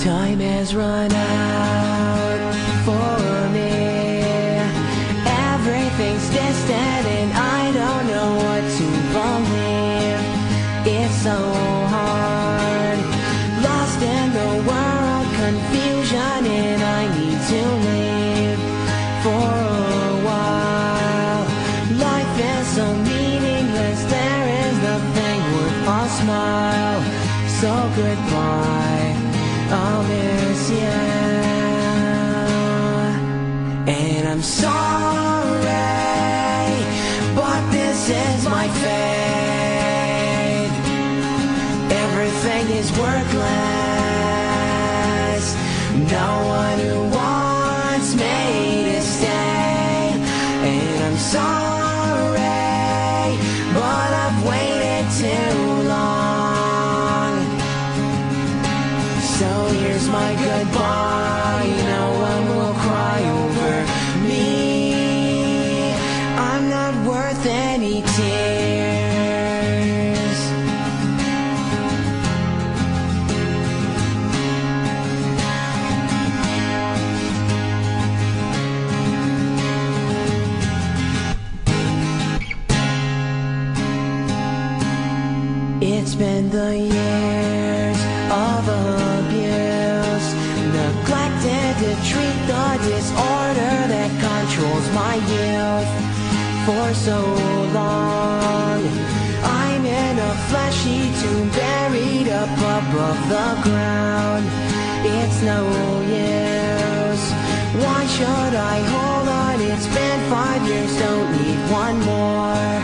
Time has run out for me. Everything's distant and I don't know what to believe. It's so hard, lost in the world, confusion, and I need to leave for a while. Life is so meaningless, there is nothing worth a smile. So goodbye, I'll miss you. And I'm sorry, but this is my fate. Everything is worthless. No one who wants me to stay. And I'm sorry, but I've waited too long. So here's my goodbye. No one will cry over me. I'm not worth any tears. It's been the years of abuse, neglected to treat the disorder that controls my youth. For so long, I'm in a fleshy tomb buried up above the ground. It's no use. Why should I hold on? It's been 5 years, don't need one more.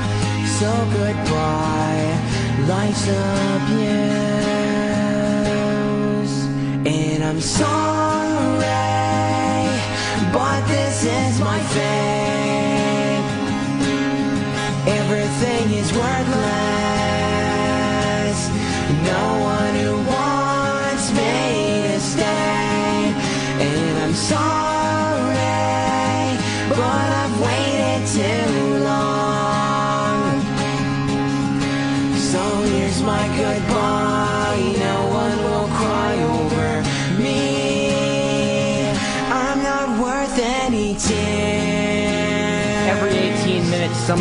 So goodbye, life's abuse. And I'm sorry, but this is my fate. Everything is worthless. No one who wants me to stay. And I'm sorry, but I've waited too long. So here's my goodbye. No one will cry over me. I'm not worth any tears. Every 18 minutes, some